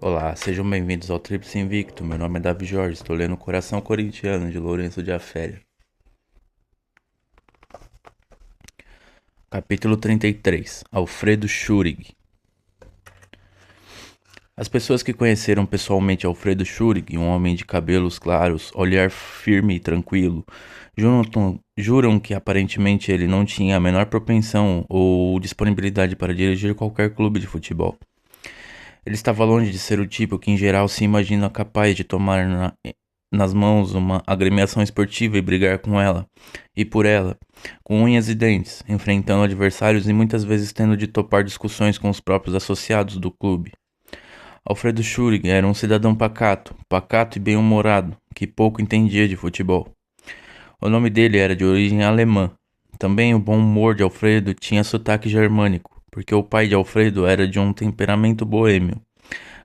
Olá, sejam bem-vindos ao Tríplice Invicto. Meu nome é Davi Jorge, estou lendo Coração Corintiano de Lourenço de Afélia. Capítulo 33. Alfredo Schurig. As pessoas que conheceram pessoalmente Alfredo Schurig, um homem de cabelos claros, olhar firme e tranquilo, juram que aparentemente ele não tinha a menor propensão ou disponibilidade para dirigir qualquer clube de futebol. Ele estava longe de ser o tipo que em geral se imagina capaz de tomar nas mãos uma agremiação esportiva e brigar com ela, e por ela, com unhas e dentes, enfrentando adversários e muitas vezes tendo de topar discussões com os próprios associados do clube. Alfredo Schurig era um cidadão pacato e bem-humorado, que pouco entendia de futebol. O nome dele era de origem alemã. Também o bom humor de Alfredo tinha sotaque germânico, porque o pai de Alfredo era de um temperamento boêmio.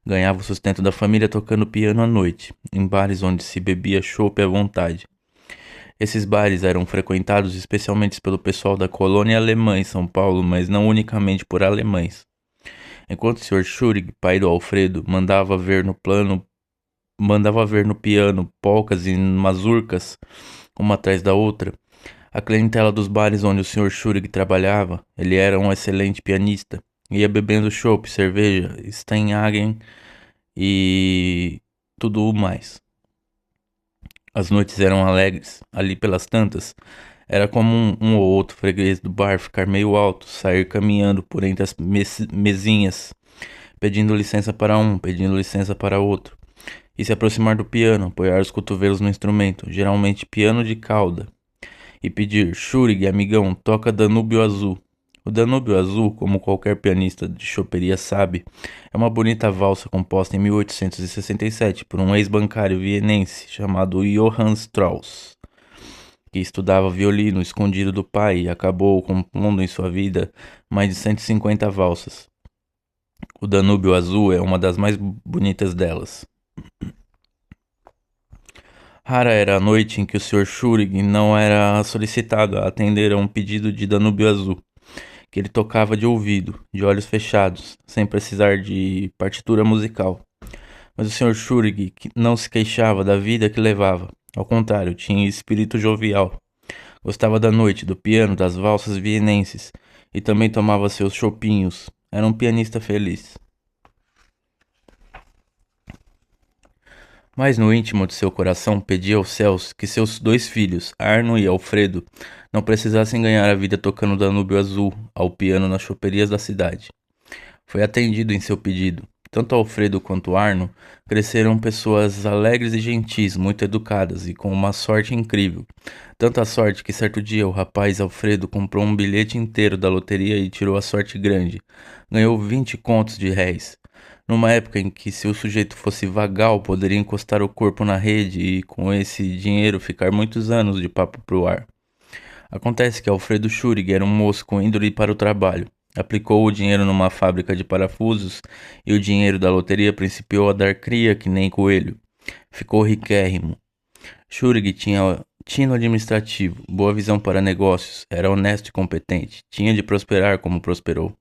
Ganhava o sustento da família tocando piano à noite, em bares onde se bebia chopp à vontade. Esses bares eram frequentados especialmente pelo pessoal da colônia alemã em São Paulo, mas não unicamente por alemães. Enquanto o Sr. Schurig, pai do Alfredo, mandava ver no piano polcas e mazurcas, uma atrás da outra, a clientela dos bares onde o Sr. Schurig trabalhava, ele era um excelente pianista, ia bebendo chopp, cerveja, Steinhagen e tudo mais. As noites eram alegres, ali pelas tantas. Era comum um ou outro freguês do bar ficar meio alto, sair caminhando por entre as mesinhas, pedindo licença para um, pedindo licença para outro, e se aproximar do piano, apoiar os cotovelos no instrumento, geralmente piano de cauda, e pedir: Schurig, amigão, toca Danúbio Azul. O Danúbio Azul, como qualquer pianista de choperia sabe, é uma bonita valsa composta em 1867 por um ex-bancário vienense chamado Johann Strauss, que estudava violino escondido do pai e acabou compondo em sua vida mais de 150 valsas. O Danúbio Azul é uma das mais bonitas delas. Rara era a noite em que o Sr. Schurig não era solicitado a atender a um pedido de Danúbio Azul, que ele tocava de ouvido, de olhos fechados, sem precisar de partitura musical. Mas o Sr. Schurig não se queixava da vida que levava. Ao contrário, tinha espírito jovial. Gostava da noite, do piano, das valsas vienenses e também tomava seus chopinhos. Era um pianista feliz. Mas no íntimo de seu coração pedia aos céus que seus dois filhos, Arno e Alfredo, não precisassem ganhar a vida tocando Danúbio Azul ao piano nas choperias da cidade. Foi atendido em seu pedido. Tanto Alfredo quanto Arno cresceram pessoas alegres e gentis, muito educadas e com uma sorte incrível. Tanta sorte que certo dia o rapaz Alfredo comprou um bilhete inteiro da loteria e tirou a sorte grande. Ganhou 20 contos de réis. Numa época em que se o sujeito fosse vagal, poderia encostar o corpo na rede e com esse dinheiro ficar muitos anos de papo pro ar. Acontece que Alfredo Schurig era um moço com índole para o trabalho. Aplicou o dinheiro numa fábrica de parafusos e o dinheiro da loteria principiou a dar cria que nem coelho. Ficou riquérrimo. Schurig tinha tino administrativo, boa visão para negócios, era honesto e competente, tinha de prosperar como prosperou.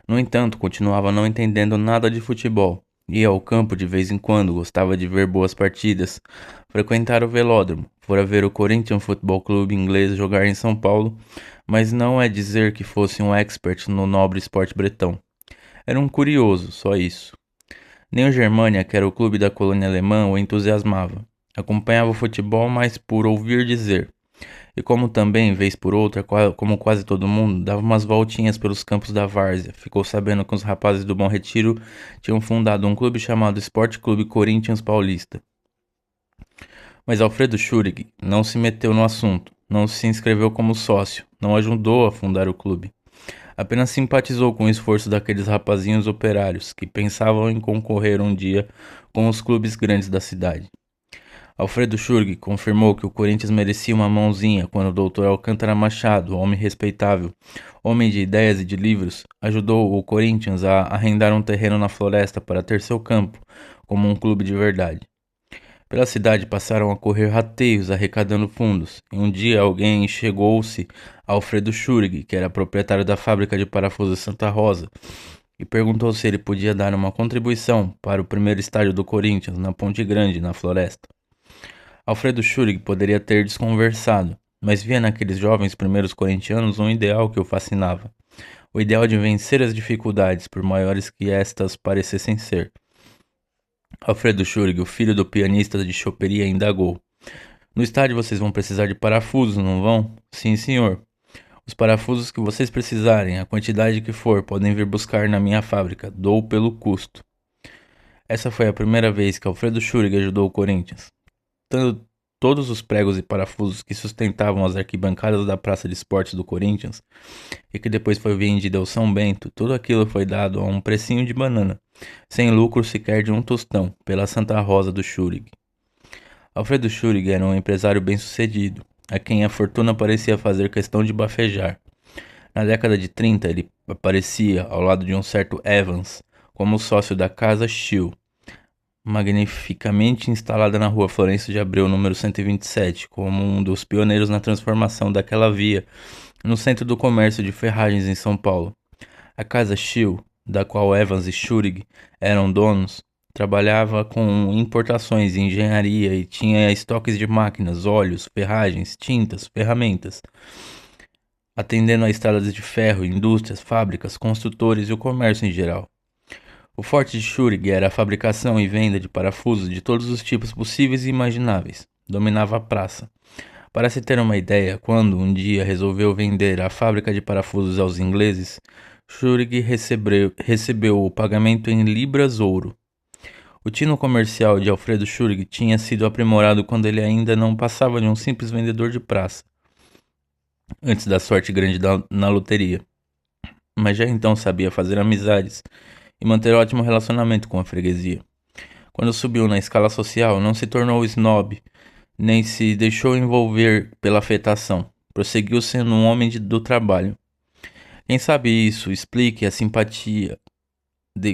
No entanto, continuava não entendendo nada de futebol. Ia ao campo de vez em quando, gostava de ver boas partidas, frequentar o velódromo, fora ver o Corinthians Football Club inglês jogar em São Paulo, mas não é dizer que fosse um expert no nobre esporte bretão. Era um curioso, só isso. Nem o Germânia, que era o clube da colônia alemã, o entusiasmava. Acompanhava o futebol mais por ouvir dizer. E como também, vez por outra, como quase todo mundo, dava umas voltinhas pelos campos da várzea. Ficou sabendo que os rapazes do Bom Retiro tinham fundado um clube chamado Esporte Clube Corinthians Paulista. Mas Alfredo Schurig não se meteu no assunto, não se inscreveu como sócio, não ajudou a fundar o clube. Apenas simpatizou com o esforço daqueles rapazinhos operários que pensavam em concorrer um dia com os clubes grandes da cidade. Alfredo Schurig confirmou que o Corinthians merecia uma mãozinha quando o Dr. Alcântara Machado, homem respeitável, homem de ideias e de livros, ajudou o Corinthians a arrendar um terreno na floresta para ter seu campo, como um clube de verdade. Pela cidade passaram a correr rateios arrecadando fundos, e um dia alguém chegou-se a Alfredo Schurig, que era proprietário da fábrica de parafusos Santa Rosa, e perguntou se ele podia dar uma contribuição para o primeiro estádio do Corinthians, na Ponte Grande, na Floresta. Alfredo Schurig poderia ter desconversado, mas via naqueles jovens primeiros corintianos um ideal que o fascinava. O ideal de vencer as dificuldades, por maiores que estas parecessem ser. Alfredo Schurig, o filho do pianista de choperia, indagou. No estádio vocês vão precisar de parafusos, não vão? Sim, senhor. Os parafusos que vocês precisarem, a quantidade que for, podem vir buscar na minha fábrica. Dou pelo custo. Essa foi a primeira vez que Alfredo Schurig ajudou o Corinthians. Todos os pregos e parafusos que sustentavam as arquibancadas da Praça de Esportes do Corinthians e que depois foi vendida ao São Bento, tudo aquilo foi dado a um precinho de banana, sem lucro sequer de um tostão, pela Santa Rosa do Schurig. Alfredo Schurig era um empresário bem-sucedido, a quem a fortuna parecia fazer questão de bafejar. Na década de 30, ele aparecia ao lado de um certo Evans, como sócio da Casa Schill, magnificamente instalada na rua Florencio de Abreu, número 127, como um dos pioneiros na transformação daquela via no centro do comércio de ferragens em São Paulo. A Casa Schill, da qual Evans e Schurig eram donos, trabalhava com importações e engenharia e tinha estoques de máquinas, óleos, ferragens, tintas, ferramentas, atendendo a estradas de ferro, indústrias, fábricas, construtores e o comércio em geral. O forte de Schurig era a fabricação e venda de parafusos de todos os tipos possíveis e imagináveis. Dominava a praça. Para se ter uma ideia, quando um dia resolveu vender a fábrica de parafusos aos ingleses, Schurig recebeu o pagamento em libras ouro. O tino comercial de Alfredo Schurig tinha sido aprimorado quando ele ainda não passava de um simples vendedor de praça, antes da sorte grande na loteria. Mas já então sabia fazer amizades e manter ótimo relacionamento com a freguesia. Quando subiu na escala social, não se tornou snob, nem se deixou envolver pela afetação. Prosseguiu sendo um homem do trabalho. Quem sabe isso explique a simpatia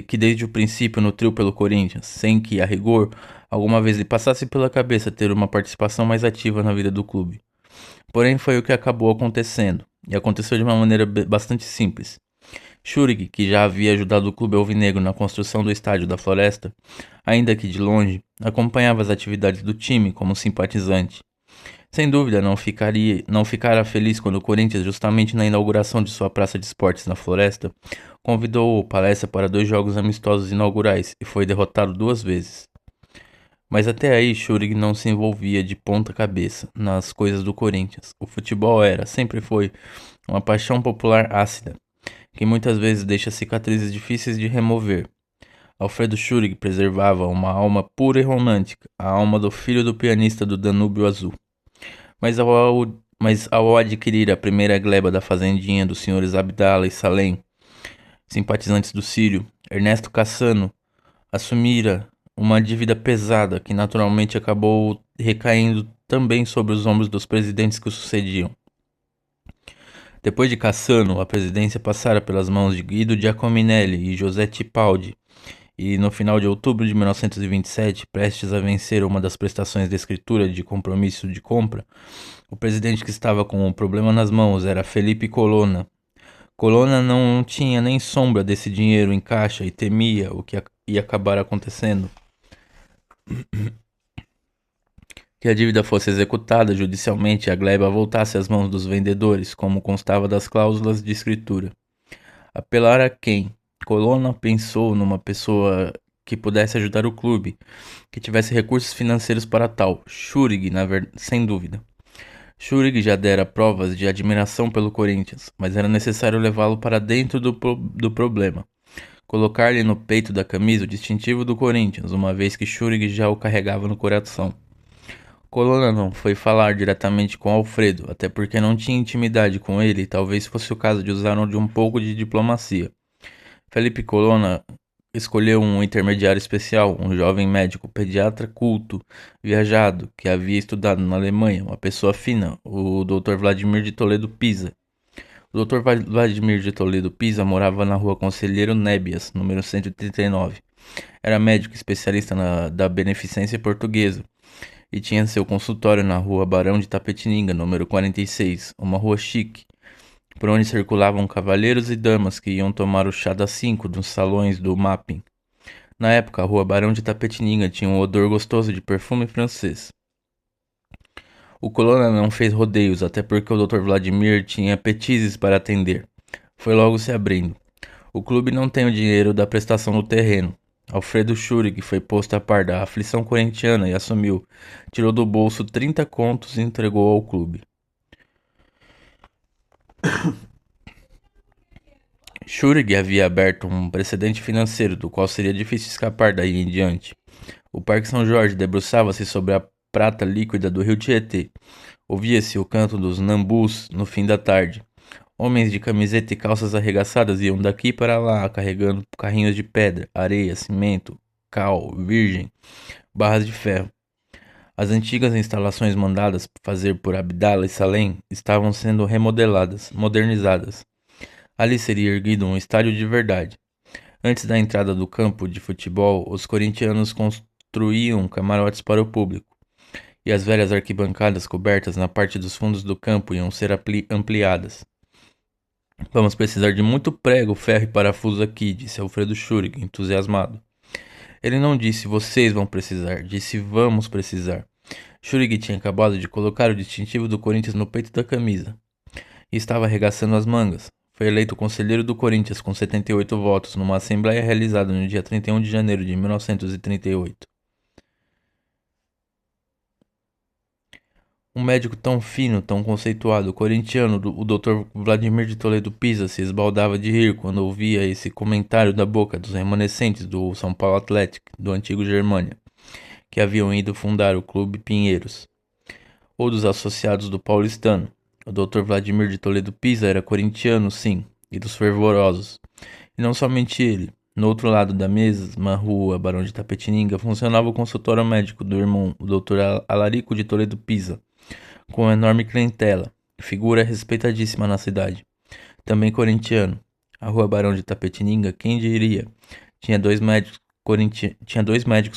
que desde o princípio nutriu pelo Corinthians, sem que, a rigor, alguma vez lhe passasse pela cabeça ter uma participação mais ativa na vida do clube. Porém, foi o que acabou acontecendo, e aconteceu de uma maneira bastante simples. Schurig, que já havia ajudado o clube alvinegro na construção do estádio da Floresta, ainda que de longe, acompanhava as atividades do time como simpatizante. Sem dúvida, não ficara feliz quando o Corinthians, justamente na inauguração de sua praça de esportes na Floresta, convidou o Palestra para 2 jogos amistosos inaugurais e foi derrotado 2 vezes. Mas até aí, Schurig não se envolvia de ponta cabeça nas coisas do Corinthians. O futebol sempre foi, uma paixão popular ácida, que muitas vezes deixa cicatrizes difíceis de remover. Alfredo Schurig preservava uma alma pura e romântica, a alma do filho do pianista do Danúbio Azul. Mas ao adquirir a primeira gleba da fazendinha dos senhores Abdala e Salem, simpatizantes do Sírio, Ernesto Cassano assumira uma dívida pesada que naturalmente acabou recaindo também sobre os ombros dos presidentes que o sucediam. Depois de Cassano, a presidência passara pelas mãos de Guido Giacominelli e José Tipaldi, e no final de outubro de 1927, prestes a vencer uma das prestações de escritura de compromisso de compra, o presidente que estava com o problema nas mãos era Felipe Colonna. Colonna não tinha nem sombra desse dinheiro em caixa e temia o que ia acabar acontecendo. Que a dívida fosse executada judicialmente e a gleba voltasse às mãos dos vendedores, como constava das cláusulas de escritura. Apelar a quem? Colonna pensou numa pessoa que pudesse ajudar o clube, que tivesse recursos financeiros para tal. Schurig, sem dúvida. Schurig já dera provas de admiração pelo Corinthians, mas era necessário levá-lo para dentro do problema. Colocar-lhe no peito da camisa o distintivo do Corinthians, uma vez que Schurig já o carregava no coração. Colonna não foi falar diretamente com Alfredo, até porque não tinha intimidade com ele e talvez fosse o caso de usar de um pouco de diplomacia. Felipe Colonna escolheu um intermediário especial, um jovem médico, pediatra culto, viajado, que havia estudado na Alemanha, uma pessoa fina, o Dr. Vladimir de Toledo Pisa. O Dr. Vladimir de Toledo Pisa morava na rua Conselheiro Nébias, número 139. Era médico especialista da Beneficência Portuguesa e tinha seu consultório na rua Barão de Tapetininga, número 46, uma rua chique, por onde circulavam cavalheiros e damas que iam tomar o chá das 5 nos salões do Mapping. Na época, a rua Barão de Tapetininga tinha um odor gostoso de perfume francês. O colono não fez rodeios, até porque o Dr. Vladimir tinha petizes para atender. Foi logo se abrindo. O clube não tem o dinheiro da prestação do terreno. Alfredo Schurig foi posto a par da aflição corintiana e assumiu. Tirou do bolso 30 contos e entregou ao clube. Schurig havia aberto um precedente financeiro do qual seria difícil escapar daí em diante. O Parque São Jorge debruçava-se sobre a prata líquida do rio Tietê. Ouvia-se o canto dos nambus no fim da tarde. Homens de camiseta e calças arregaçadas iam daqui para lá carregando carrinhos de pedra, areia, cimento, cal, virgem, barras de ferro. As antigas instalações mandadas fazer por Abdala e Salem estavam sendo remodeladas, modernizadas. Ali seria erguido um estádio de verdade. Antes da entrada do campo de futebol, os corintianos construíam camarotes para o público, e as velhas arquibancadas cobertas na parte dos fundos do campo iam ser ampliadas. Vamos precisar de muito prego, ferro e parafuso aqui, disse Alfredo Schurig, entusiasmado. Ele não disse vocês vão precisar, disse vamos precisar. Schurig tinha acabado de colocar o distintivo do Corinthians no peito da camisa e estava arregaçando as mangas. Foi eleito conselheiro do Corinthians com 78 votos numa assembleia realizada no dia 31 de janeiro de 1938. Um médico tão fino, tão conceituado, corintiano, o Dr. Vladimir de Toledo Pisa se esbaldava de rir quando ouvia esse comentário da boca dos remanescentes do São Paulo Athletic, do antigo Germânia, que haviam ido fundar o Clube Pinheiros, ou dos associados do paulistano. O Dr. Vladimir de Toledo Pisa era corintiano, sim, e dos fervorosos. E não somente ele. No outro lado da mesma rua, Barão de Tapetininga, funcionava o consultório médico do irmão, o Dr. Alarico de Toledo Pisa, com enorme clientela, figura respeitadíssima na cidade. Também corintiano. A rua Barão de Tapetininga, quem diria, tinha dois médicos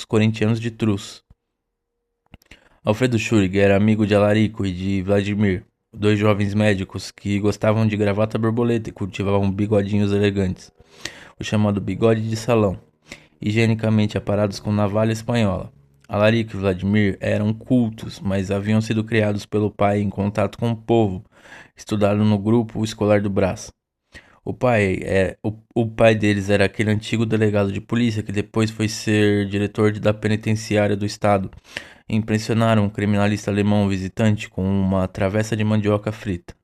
corintianos de Truz. Alfredo Schurig era amigo de Alarico e de Vladimir, dois jovens médicos que gostavam de gravata borboleta e cultivavam bigodinhos elegantes, o chamado bigode de salão, higienicamente aparados com navalha espanhola. Alarico e Vladimir eram cultos, mas haviam sido criados pelo pai em contato com o povo, estudaram no grupo escolar do Brás. O pai deles era aquele antigo delegado de polícia que depois foi ser diretor da penitenciária do estado e impressionaram um criminalista alemão visitante com uma travessa de mandioca frita.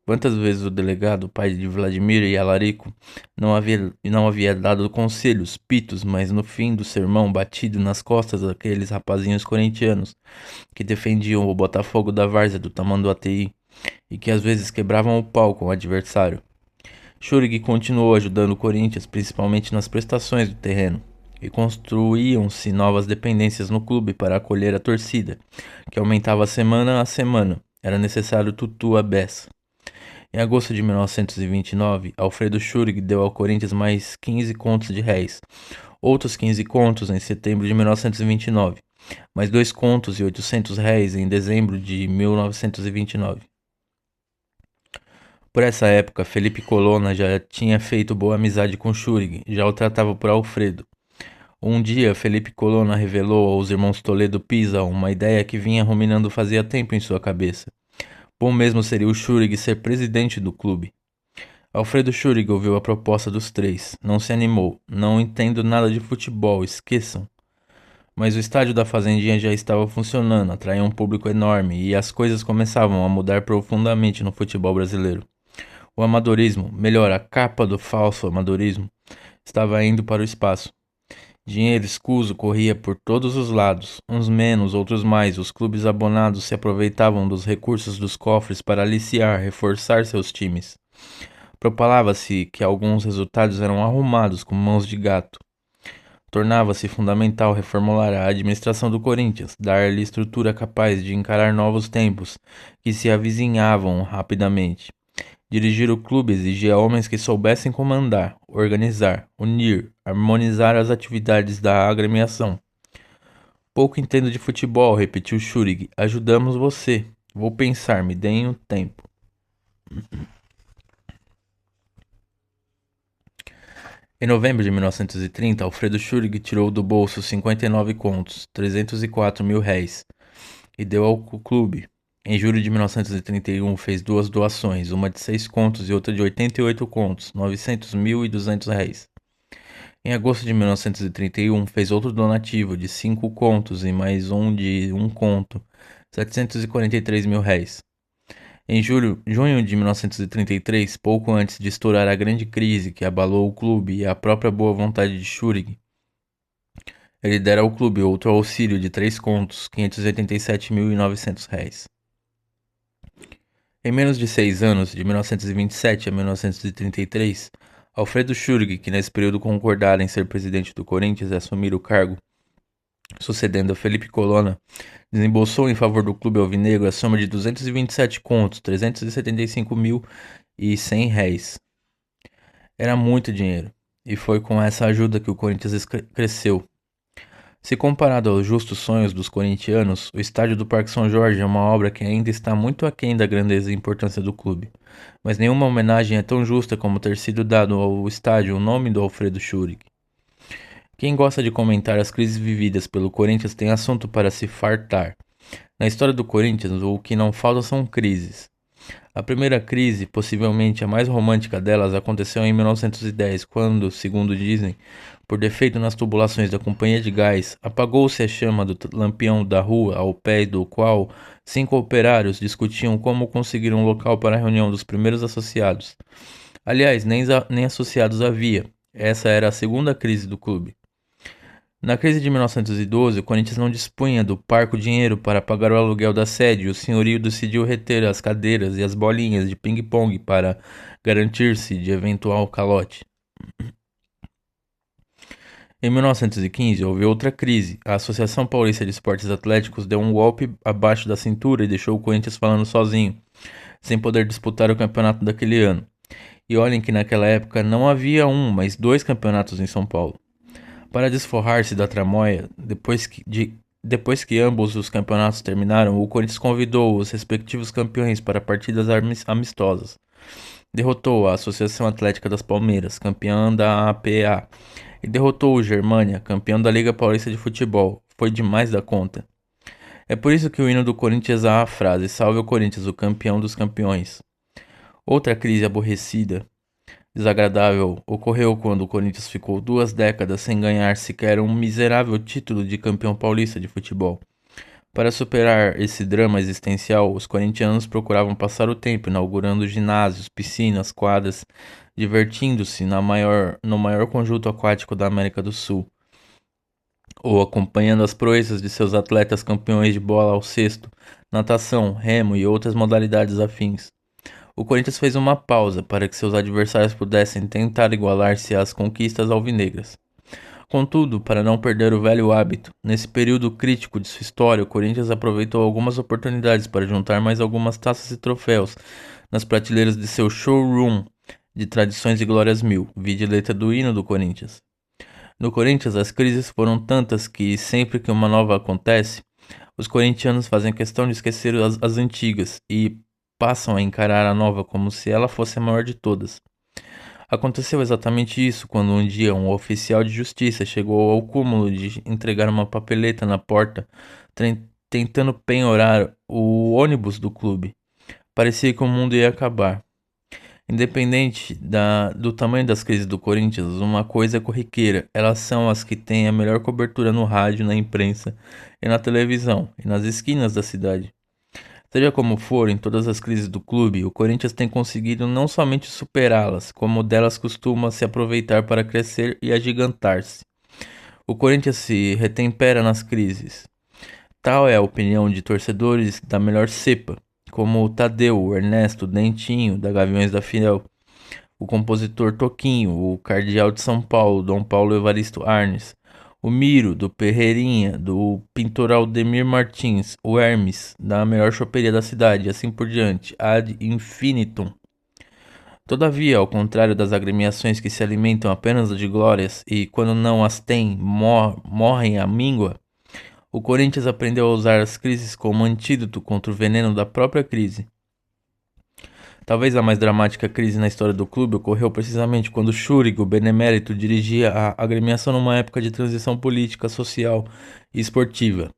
Quantas vezes o delegado, pai de Vladimir e Alarico, não havia dado conselhos, pitos, mas no fim do sermão batido nas costas daqueles rapazinhos corintianos que defendiam o Botafogo da várzea do Tamanduateí e que às vezes quebravam o pau com o adversário. Schurig continuou ajudando o Corinthians, principalmente nas prestações do terreno, e construíam-se novas dependências no clube para acolher a torcida, que aumentava semana a semana. Era necessário tutu à beça. Em agosto de 1929, Alfredo Schurig deu ao Corinthians mais 15 contos de réis, outros 15 contos em setembro de 1929, mais 2 contos e 800 réis em dezembro de 1929. Por essa época, Felipe Colonna já tinha feito boa amizade com Schurig, já o tratava por Alfredo. Um dia, Felipe Colonna revelou aos irmãos Toledo Pisa uma ideia que vinha ruminando fazia tempo em sua cabeça. Bom mesmo seria o Schurig ser presidente do clube. Alfredo Schurig ouviu a proposta dos três, não se animou. Não entendo nada de futebol, esqueçam. Mas o estádio da Fazendinha já estava funcionando, atraía um público enorme e as coisas começavam a mudar profundamente no futebol brasileiro. O amadorismo, melhor, a capa do falso amadorismo, estava indo para o espaço. Dinheiro escuso corria por todos os lados, uns menos, outros mais. Os clubes abonados se aproveitavam dos recursos dos cofres para aliciar, reforçar seus times. Propalava-se que alguns resultados eram arrumados com mãos de gato. Tornava-se fundamental reformular a administração do Corinthians, dar-lhe estrutura capaz de encarar novos tempos que se avizinhavam rapidamente. Dirigir o clube exigia homens que soubessem comandar, organizar, unir, harmonizar as atividades da agremiação. Pouco entendo de futebol, repetiu Schurig. Ajudamos você. Vou pensar, me deem um tempo. Em novembro de 1930, Alfredo Schurg tirou do bolso 59 contos, 304 mil réis, e deu ao clube. Em julho de 1931, fez duas doações, uma de 6 contos e outra de 88 contos, 900 mil e 200 réis. Em agosto de 1931, fez outro donativo de 5 contos e mais um de 1 conto, 743 mil réis. Em junho de 1933, pouco antes de estourar a grande crise que abalou o clube e a própria boa vontade de Schurg, ele dera ao clube outro auxílio de 3 contos, 587.900 réis. Em menos de 6 anos, de 1927 a 1933, Alfredo Schurg, que nesse período concordara em ser presidente do Corinthians e assumir o cargo, sucedendo a Felipe Colonna, desembolsou em favor do clube alvinegro a soma de 227 contos, 375.100 réis. Era muito dinheiro, e foi com essa ajuda que o Corinthians cresceu. Se comparado aos justos sonhos dos corintianos, o estádio do Parque São Jorge é uma obra que ainda está muito aquém da grandeza e importância do clube. Mas nenhuma homenagem é tão justa como ter sido dado ao estádio o nome do Alfredo Schurg. Quem gosta de comentar as crises vividas pelo Corinthians tem assunto para se fartar. Na história do Corinthians, o que não falta são crises. A primeira crise, possivelmente a mais romântica delas, aconteceu em 1910, quando, segundo dizem, por defeito nas tubulações da companhia de gás, apagou-se a chama do lampião da rua ao pé do qual 5 operários discutiam como conseguir um local para a reunião dos primeiros associados. Aliás, nem associados havia. Essa era a segunda crise do clube. Na crise de 1912, o Corinthians não dispunha do parco dinheiro para pagar o aluguel da sede e o senhorio decidiu reter as cadeiras e as bolinhas de ping-pong para garantir-se de eventual calote. Em 1915, houve outra crise. A Associação Paulista de Esportes Atléticos deu um golpe abaixo da cintura e deixou o Corinthians falando sozinho, sem poder disputar o campeonato daquele ano. E olhem que naquela época não havia um, mas 2 campeonatos em São Paulo. Para desforrar-se da tramóia, depois que ambos os campeonatos terminaram, o Corinthians convidou os respectivos campeões para partidas amistosas. Derrotou a Associação Atlética das Palmeiras, campeã da APA, e derrotou o Germânia, campeão da Liga Paulista de Futebol. Foi demais da conta. É por isso que o hino do Corinthians há a frase: "Salve o Corinthians, o campeão dos campeões". Outra crise aborrecida, desagradável, ocorreu quando o Corinthians ficou 2 décadas sem ganhar sequer um miserável título de campeão paulista de futebol. Para superar esse drama existencial, os corintianos procuravam passar o tempo inaugurando ginásios, piscinas, quadras, divertindo-se no maior conjunto aquático da América do Sul, ou acompanhando as proezas de seus atletas campeões de bola ao cesto, natação, remo e outras modalidades afins. O Corinthians fez uma pausa para que seus adversários pudessem tentar igualar-se às conquistas alvinegras. Contudo, para não perder o velho hábito, nesse período crítico de sua história, o Corinthians aproveitou algumas oportunidades para juntar mais algumas taças e troféus nas prateleiras de seu showroom de tradições e glórias mil, vide letra do hino do Corinthians. No Corinthians, as crises foram tantas que, sempre que uma nova acontece, os corintianos fazem questão de esquecer as antigas e passam a encarar a nova como se ela fosse a maior de todas. Aconteceu exatamente isso quando um dia um oficial de justiça chegou ao cúmulo de entregar uma papeleta na porta, tentando penhorar o ônibus do clube. Parecia que o mundo ia acabar. Independente do tamanho das crises do Corinthians, uma coisa é corriqueira: elas são as que têm a melhor cobertura no rádio, na imprensa e na televisão, e nas esquinas da cidade. Seja como for, em todas as crises do clube, o Corinthians tem conseguido não somente superá-las, como delas costuma se aproveitar para crescer e agigantar-se. O Corinthians se retempera nas crises. Tal é a opinião de torcedores da melhor cepa, como o Tadeu, o Ernesto, o Dentinho, da Gaviões da Fiel, o compositor Toquinho, o Cardeal de São Paulo, Dom Paulo Evaristo Arnes, o Miro, do Ferreirinha, do pintor Aldemir Martins, o Hermes, da melhor choperia da cidade, e assim por diante, ad infinitum. Todavia, ao contrário das agremiações que se alimentam apenas de glórias e, quando não as têm, morrem à míngua, o Corinthians aprendeu a usar as crises como antídoto contra o veneno da própria crise. Talvez a mais dramática crise na história do clube ocorreu precisamente quando Schúrig, o benemérito, dirigia a agremiação numa época de transição política, social e esportiva.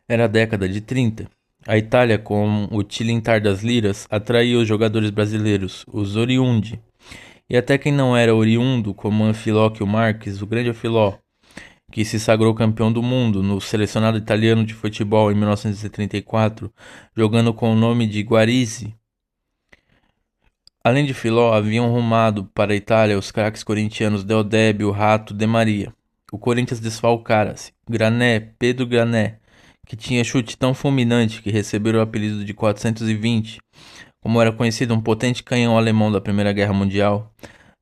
Era a década de 30. A Itália, com o tilintar das liras, atraía os jogadores brasileiros, os oriundi, e até quem não era oriundo, como Anfilóquio Marques, o grande Anfiló, que se sagrou campeão do mundo no selecionado italiano de futebol em 1934, jogando com o nome de Guarisi. Além de Filó, haviam rumado para a Itália os craques corintianos Deodébio, Rato, De Maria. O Corinthians desfalcara-se. Grané, Pedro Grané, que tinha chute tão fulminante que recebeu o apelido de 420, como era conhecido um potente canhão alemão da Primeira Guerra Mundial.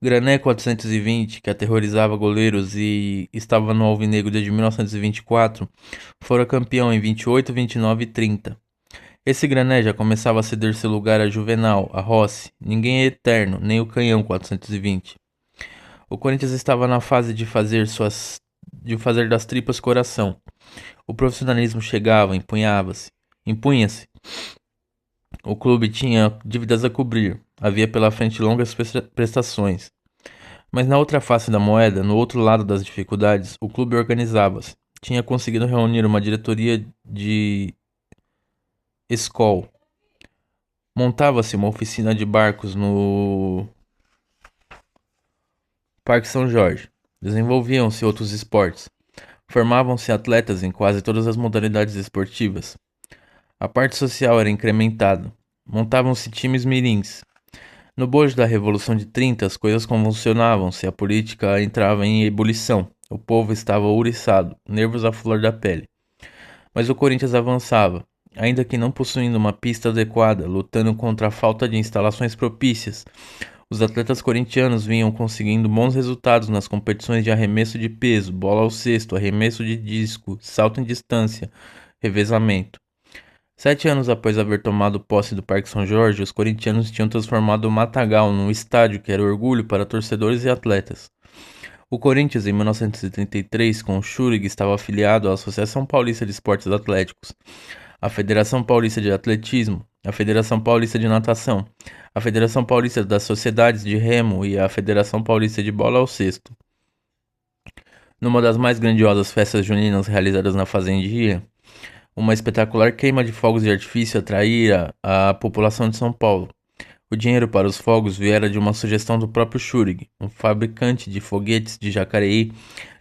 Grané 420, que aterrorizava goleiros e estava no Alvinegro desde 1924, fora campeão em 28, 29 e 30. Esse Grané já começava a ceder seu lugar a Juvenal, a Rossi. Ninguém é eterno, nem o canhão 420. O Corinthians estava na fase de fazer das tripas coração. O profissionalismo chegava, impunha-se. O clube tinha dívidas a cobrir. Havia pela frente longas prestações. Mas na outra face da moeda, no outro lado das dificuldades, o clube organizava-se. Tinha conseguido reunir uma diretoria de escola. Montava-se uma oficina de barcos no Parque São Jorge. Desenvolviam-se outros esportes. Formavam-se atletas em quase todas as modalidades esportivas. A parte social era incrementada. Montavam-se times mirins. No bojo da Revolução de 30, as coisas convulsionavam-se, a política entrava em ebulição. O povo estava ouriçado, nervos à flor da pele. Mas o Corinthians avançava, ainda que não possuindo uma pista adequada, lutando contra a falta de instalações propícias. Os atletas corintianos vinham conseguindo bons resultados nas competições de arremesso de peso, bola ao cesto, arremesso de disco, salto em distância, revezamento. 7 anos após haver tomado posse do Parque São Jorge, os corintianos tinham transformado o Matagal num estádio que era orgulho para torcedores e atletas. O Corinthians, em 1933, com o Schúrig, estava afiliado à Associação Paulista de Esportes Atléticos, à Federação Paulista de Atletismo, à Federação Paulista de Natação, à Federação Paulista das Sociedades de Remo e à Federação Paulista de Bola ao Cesto. Numa das mais grandiosas festas juninas realizadas na Fazendia, uma espetacular queima de fogos de artifício atraíra a população de São Paulo. O dinheiro para os fogos viera de uma sugestão do próprio Schúrig, um fabricante de foguetes de Jacareí,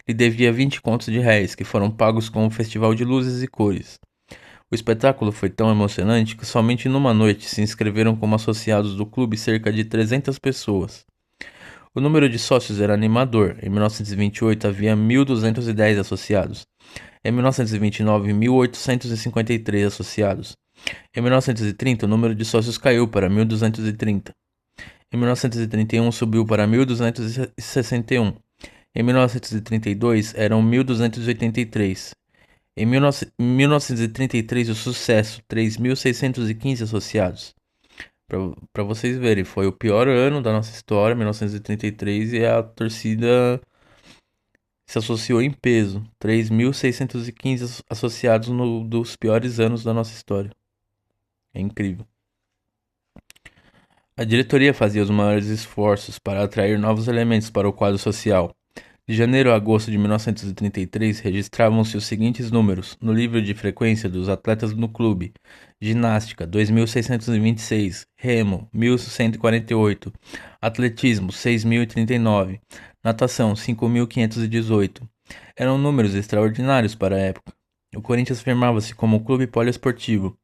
lhe devia 20 contos de réis, que foram pagos com um festival de luzes e cores. O espetáculo foi tão emocionante que somente numa noite se inscreveram como associados do clube cerca de 300 pessoas. O número de sócios era animador. Em 1928 havia 1.210 associados. Em 1929, 1.853 associados. Em 1930, o número de sócios caiu para 1.230. Em 1931, subiu para 1.261. Em 1932, eram 1.283. Em 1933, o sucesso, 3.615 associados. Para vocês verem, foi o pior ano da nossa história, 1933, e a torcida se associou em peso. 3.615 associados no dos piores anos da nossa história. É incrível. A diretoria fazia os maiores esforços para atrair novos elementos para o quadro social. De janeiro a agosto de 1933, registravam-se os seguintes números no livro de frequência dos atletas no clube: ginástica, 2.626, remo, 1.148, atletismo, 6.039, natação, 5.518. Eram números extraordinários para a época. O Corinthians firmava-se como um clube poliesportivo.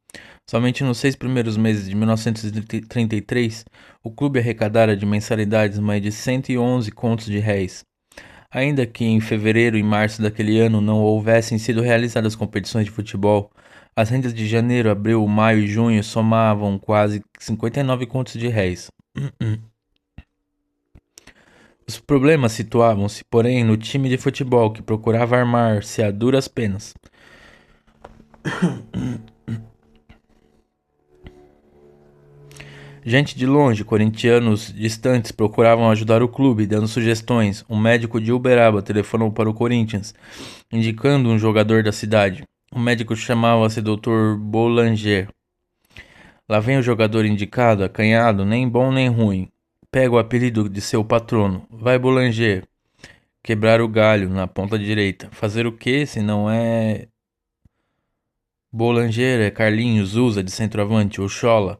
Somente nos 6 primeiros meses de 1933, o clube arrecadara de mensalidades mais de 111 contos de réis. Ainda que em fevereiro e março daquele ano não houvessem sido realizadas competições de futebol, as rendas de janeiro, abril, maio e junho somavam quase 59 contos de réis. Os problemas situavam-se, porém, no time de futebol que procurava armar-se a duras penas. Gente de longe, corintianos distantes, procuravam ajudar o clube, dando sugestões. Um médico de Uberaba telefonou para o Corinthians, indicando um jogador da cidade. O médico chamava-se Dr. Boulanger. Lá vem o jogador indicado, acanhado, nem bom nem ruim. Pega o apelido de seu patrono. Vai Boulanger. Quebrar o galho na ponta direita. Fazer o que se não é Boulanger, é Carlinhos, Usa de centroavante ou Chola.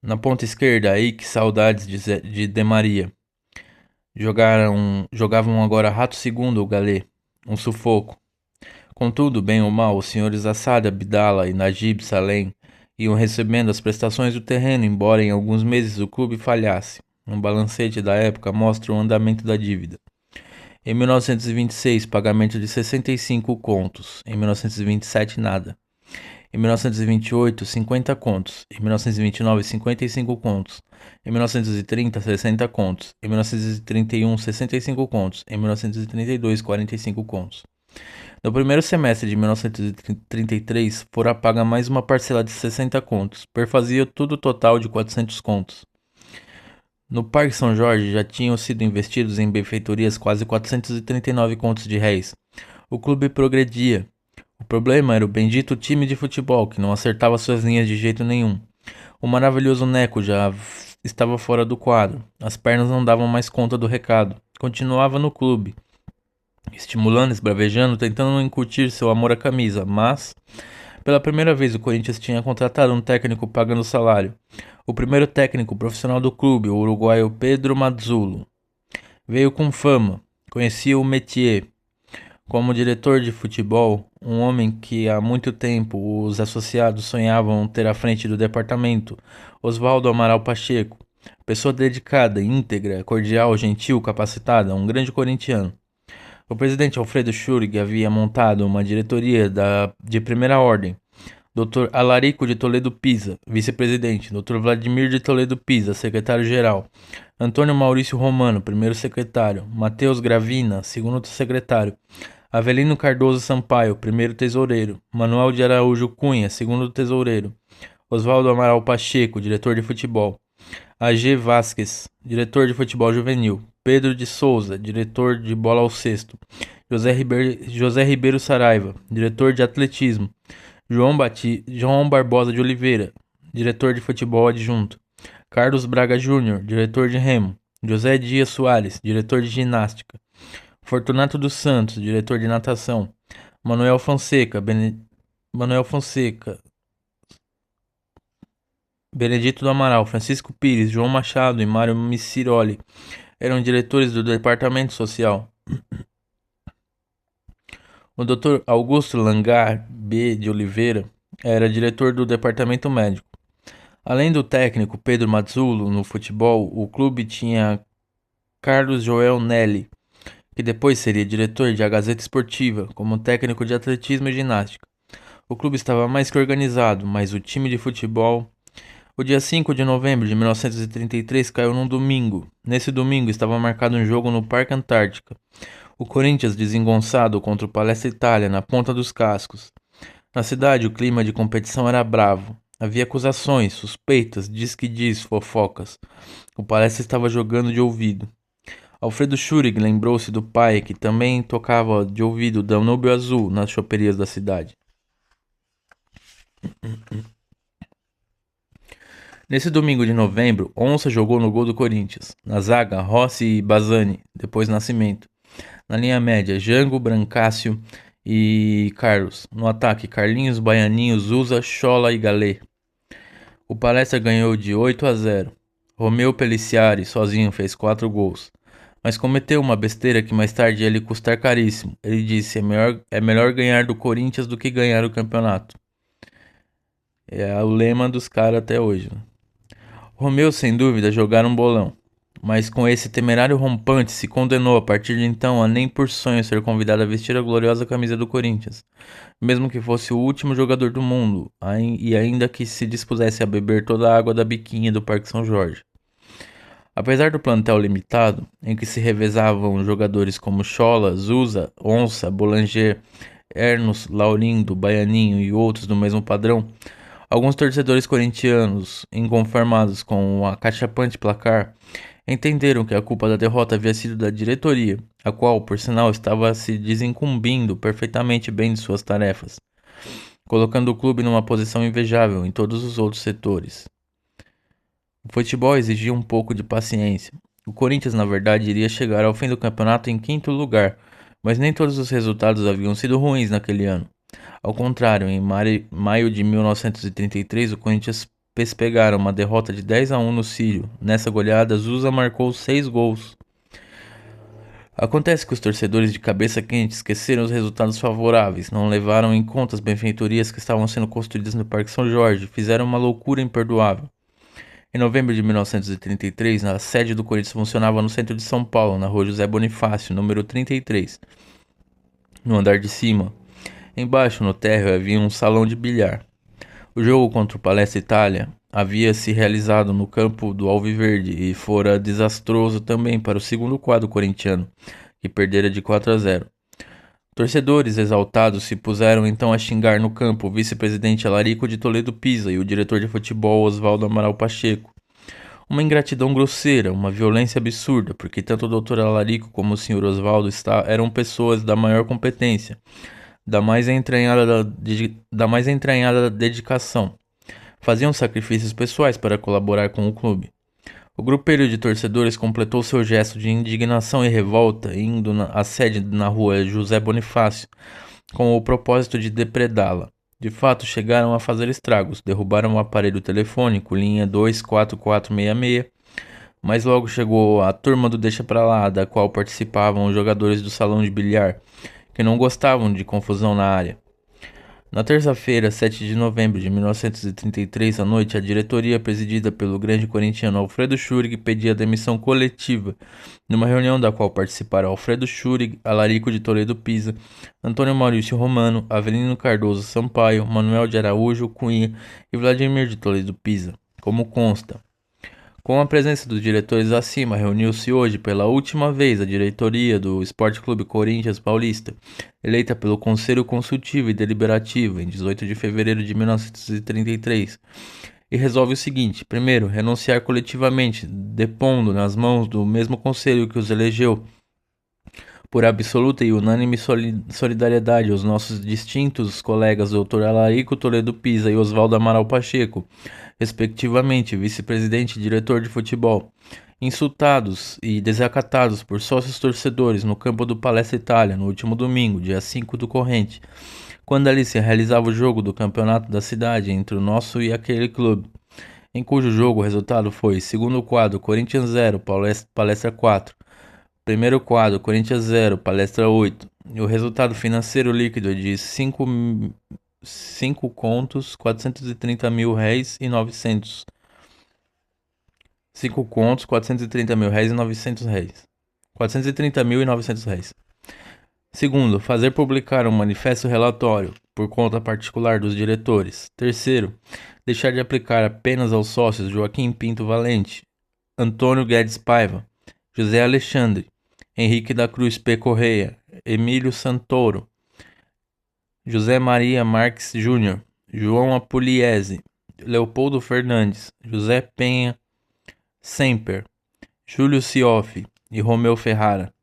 Na ponta esquerda, aí que saudades de Maria. Jogavam agora Rato Segundo ou Galê. Um sufoco. Contudo, bem ou mal, os senhores Assad, Abdala e Najib Salem iam recebendo as prestações do terreno, embora em alguns meses o clube falhasse. Um balancete da época mostra o andamento da dívida. Em 1926, pagamento de 65 contos. Em 1927, nada. Em 1928, 50 contos. Em 1929, 55 contos. Em 1930, 60 contos. Em 1931, 65 contos. Em 1932, 45 contos. No primeiro semestre de 1933, fora paga mais uma parcela de 60 contos, perfazia tudo total de 400 contos. No Parque São Jorge já tinham sido investidos em benfeitorias quase 439 contos de réis. O clube progredia. O problema era o bendito time de futebol, que não acertava suas linhas de jeito nenhum. O maravilhoso Neco já estava fora do quadro. As pernas não davam mais conta do recado. Continuava no clube, estimulando, esbravejando, tentando incutir seu amor à camisa, mas pela primeira vez o Corinthians tinha contratado um técnico pagando salário. O primeiro técnico profissional do clube, o uruguaio Pedro Mazzulo. Veio com fama, conhecia o métier. Como diretor de futebol, um homem que há muito tempo os associados sonhavam ter à frente do departamento, Oswaldo Amaral Pacheco. Pessoa dedicada, íntegra, cordial, gentil, capacitada, um grande corintiano. O presidente Alfredo Schurig havia montado uma diretoria de primeira ordem. Dr. Alarico de Toledo Pisa, vice-presidente. Dr. Vladimir de Toledo Pisa, secretário-geral. Antônio Maurício Romano, primeiro secretário. Mateus Gravina, segundo secretário. Avelino Cardoso Sampaio, primeiro tesoureiro. Manuel de Araújo Cunha, segundo tesoureiro. Oswaldo Amaral Pacheco, diretor de futebol. A.G. Vasques, diretor de futebol juvenil. Pedro de Souza, diretor de bola ao cesto. José Ribeiro Saraiva, diretor de atletismo. João Barbosa de Oliveira, diretor de futebol adjunto. Carlos Braga Júnior, diretor de remo. José Dias Soares, diretor de ginástica. Fortunato dos Santos, diretor de natação. Manuel Fonseca, Benedito do Amaral, Francisco Pires, João Machado e Mário Missiroli eram diretores do departamento social. O Dr. Augusto Langar B. de Oliveira era diretor do departamento médico. Além do técnico Pedro Mazzulo no futebol, o clube tinha Carlos Joel Nelly, que depois seria diretor de A Gazeta Esportiva, como técnico de atletismo e ginástica. O clube estava mais que organizado, mas o time de futebol... O dia 5 de novembro de 1933 caiu num domingo. Nesse domingo estava marcado um jogo no Parque Antártica. O Corinthians desengonçado contra o Palestra Itália na ponta dos cascos. Na cidade o clima de competição era bravo. Havia acusações, suspeitas, diz-que-diz, fofocas. O Palestra estava jogando de ouvido. Alfredo Schurig lembrou-se do pai, que também tocava de ouvido Danúbio Azul nas choperias da cidade. Nesse domingo de novembro, Onça jogou no gol do Corinthians. Na zaga, Rossi e Bazzani, depois Nascimento. Na linha média, Jango, Brancácio e Carlos. No ataque, Carlinhos, Baianinho, Zusa, Chola e Galê. O Palestra ganhou de 8-0. Romeu Peliciari, sozinho, fez 4 gols. Mas cometeu uma besteira que mais tarde ia lhe custar caríssimo. Ele disse: é melhor ganhar do Corinthians do que ganhar o campeonato. É o lema dos caras até hoje, né? Romeu, sem dúvida, jogaram um bolão, mas com esse temerário rompante se condenou a partir de então a nem por sonho ser convidado a vestir a gloriosa camisa do Corinthians, mesmo que fosse o último jogador do mundo, e ainda que se dispusesse a beber toda a água da biquinha do Parque São Jorge. Apesar do plantel limitado, em que se revezavam jogadores como Chola, Zusa, Onça, Boulanger, Ernos, Laurindo, Baianinho e outros do mesmo padrão, alguns torcedores corintianos, inconformados com o acachapante placar, entenderam que a culpa da derrota havia sido da diretoria, a qual, por sinal, estava se desincumbindo perfeitamente bem de suas tarefas. colocando o clube numa posição invejável em todos os outros setores. O futebol exigia um pouco de paciência. O Corinthians, na verdade, iria chegar ao fim do campeonato em quinto lugar, mas nem todos os resultados haviam sido ruins naquele ano. Ao contrário, em maio de 1933, o Corinthians pespegaram uma derrota de 10-1 no Sírio. Nessa goleada, Zusa marcou 6 gols. Acontece que os torcedores de cabeça quente esqueceram os resultados favoráveis, não levaram em conta as benfeitorias que estavam sendo construídas no Parque São Jorge, fizeram uma loucura imperdoável. Em novembro de 1933, a sede do Corinthians funcionava no centro de São Paulo, na rua José Bonifácio, número 33, no andar de cima. Embaixo, no térreo, havia um salão de bilhar. O jogo contra o Palestra Itália havia se realizado no campo do Alviverde e fora desastroso também para o segundo quadro corintiano, que perdera de 4-0. Torcedores exaltados se puseram então a xingar no campo o vice-presidente Alarico de Toledo Pisa e o diretor de futebol Oswaldo Amaral Pacheco. Uma ingratidão grosseira, uma violência absurda, porque tanto o Dr. Alarico como o Sr. Oswaldo eram pessoas da maior competência, da mais entranhada dedicação. Faziam sacrifícios pessoais para colaborar com o clube. O grupelho de torcedores completou seu gesto de indignação e revolta, indo à sede na rua José Bonifácio, com o propósito de depredá-la. De fato, chegaram a fazer estragos, derrubaram o aparelho telefônico, linha 24466, mas logo chegou a turma do Deixa Pra Lá, da qual participavam os jogadores do salão de bilhar, que não gostavam de confusão na área. Na terça-feira, 7 de novembro de 1933, à noite, a diretoria, presidida pelo grande corintiano Alfredo Schurig, pedia demissão coletiva, numa reunião da qual participaram Alfredo Schurig, Alarico de Toledo Pisa, Antônio Maurício Romano, Avelino Cardoso Sampaio, Manuel de Araújo Cunha e Vladimir de Toledo Pisa. Como consta, com a presença dos diretores acima, reuniu-se hoje pela última vez a diretoria do Esporte Clube Corinthians Paulista, eleita pelo Conselho Consultivo e Deliberativo em 18 de fevereiro de 1933, e resolve o seguinte: primeiro, renunciar coletivamente, depondo nas mãos do mesmo Conselho que os elegeu, por absoluta e unânime solidariedade aos nossos distintos colegas Dr. Alarico Toledo Pisa e Oswaldo Amaral Pacheco, respectivamente vice-presidente e diretor de futebol, insultados e desacatados por sócios torcedores no campo do Palestra Itália no último domingo, dia 5 do corrente, quando ali se realizava o jogo do campeonato da cidade entre o nosso e aquele clube, em cujo jogo o resultado foi: segundo quadro, Corinthians 0, Palestra 4, primeiro quadro, Corinthians 0, Palestra 8. E o resultado financeiro líquido é de 5 contos, 430 mil réis e 900. 5 contos, 430 mil réis e 900 réis. 430.900 réis. Segundo, fazer publicar um manifesto relatório, por conta particular dos diretores. Terceiro, deixar de aplicar apenas aos sócios Joaquim Pinto Valente, Antônio Guedes Paiva, José Alexandre, Henrique da Cruz P. Correia, Emílio Santoro, José Maria Marques Júnior, João Apuliese, Leopoldo Fernandes, José Penha Semper, Júlio Cioff e Romeu Ferrara.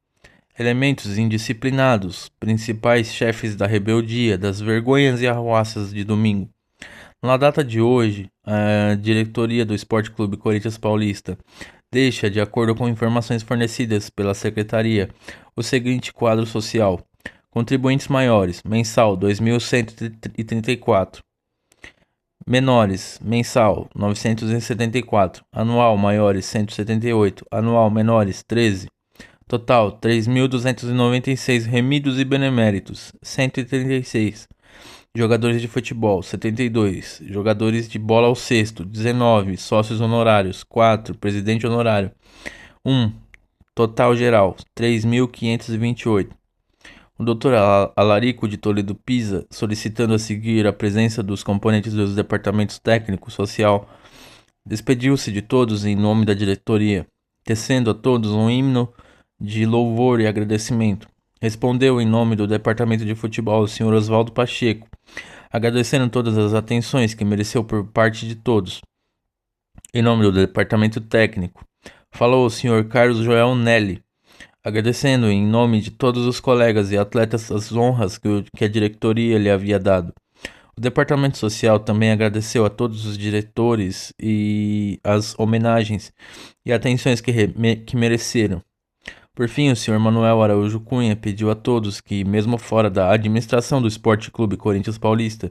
Elementos indisciplinados, principais chefes da rebeldia, das vergonhas e arruaças de domingo. Na data de hoje, a diretoria do Esporte Clube Corinthians Paulista deixa, de acordo com informações fornecidas pela secretaria, o seguinte quadro social: contribuintes maiores, mensal 2.134, menores, mensal 974, anual maiores 178, anual menores 13, total 3.296 remidos e beneméritos 136. Jogadores de futebol, 72. Jogadores de bola ao cesto, 19. Sócios honorários, 4. Presidente honorário, 1. Total geral, 3.528. O Dr. Alarico de Toledo Pisa, solicitando a seguir a presença dos componentes dos departamentos técnico, social, despediu-se de todos em nome da diretoria, tecendo a todos um himno de louvor e agradecimento. Respondeu em nome do departamento de futebol o Sr. Oswaldo Pacheco, agradecendo todas as atenções que mereceu por parte de todos. Em nome do departamento técnico, falou o Sr. Carlos Joel Nelly, agradecendo em nome de todos os colegas e atletas as honras que a diretoria lhe havia dado. O departamento social também agradeceu a todos os diretores e as homenagens e atenções que mereceram. Por fim, o senhor Manuel Araújo Cunha pediu a todos que, mesmo fora da administração do Esporte Clube Corinthians Paulista,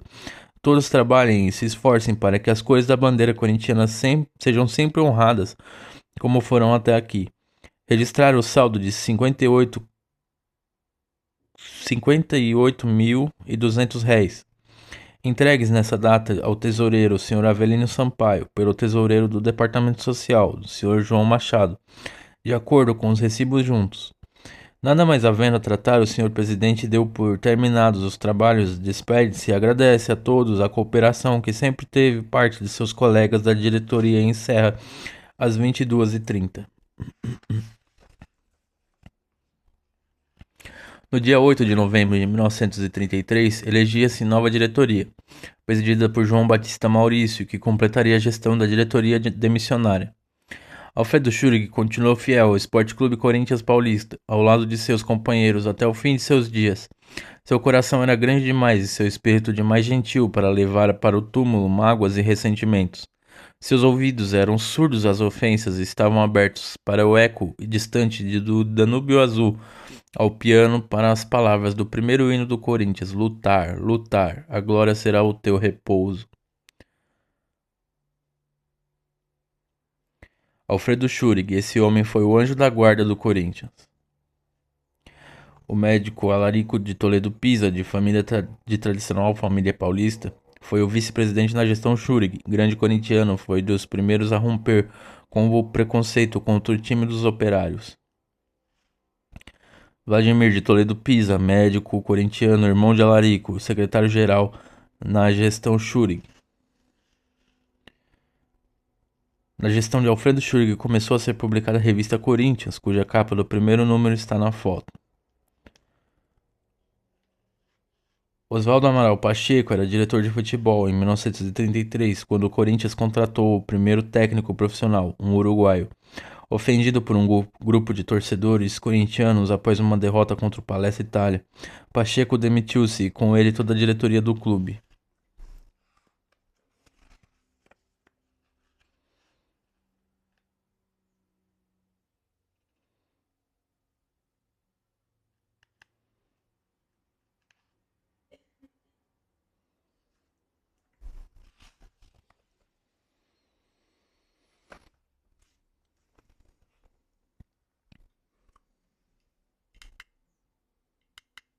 todos trabalhem e se esforcem para que as cores da bandeira corintiana sejam sempre honradas, como foram até aqui. Registrar o saldo de 58.200 réis, entregues nessa data ao tesoureiro, o senhor Avelino Sampaio, pelo tesoureiro do Departamento Social, o senhor João Machado, de acordo com os recibos juntos. Nada mais havendo a tratar, o senhor presidente deu por terminados os trabalhos, despede-se e agradece a todos a cooperação que sempre teve parte de seus colegas da diretoria e encerra às 22h30. No dia 8 de novembro de 1933, elegia-se nova diretoria, presidida por João Batista Maurício, que completaria a gestão da diretoria demissionária. Alfredo Schurig continuou fiel ao Esporte Clube Corinthians Paulista, ao lado de seus companheiros até o fim de seus dias. Seu coração era grande demais e seu espírito demais gentil para levar para o túmulo mágoas e ressentimentos. Seus ouvidos eram surdos às ofensas e estavam abertos para o eco distante do Danúbio Azul, ao piano para as palavras do primeiro hino do Corinthians: lutar, lutar, a glória será o teu repouso. Alfredo Schurig, esse homem foi o anjo da guarda do Corinthians. O médico Alarico de Toledo Pisa, de tradicional família paulista, foi o vice-presidente na gestão Schurig, grande corintiano, foi dos primeiros a romper com o preconceito contra o time dos operários. Vladimir de Toledo Pisa, médico corintiano, irmão de Alarico, secretário-geral na gestão Schurig. Na gestão de Alfredo Schurig começou a ser publicada a revista Corinthians, cuja capa do primeiro número está na foto. Oswaldo Amaral Pacheco era diretor de futebol em 1933, quando o Corinthians contratou o primeiro técnico profissional, um uruguaio. Ofendido por um grupo de torcedores corintianos após uma derrota contra o Palestra Itália, Pacheco demitiu-se e com ele toda a diretoria do clube.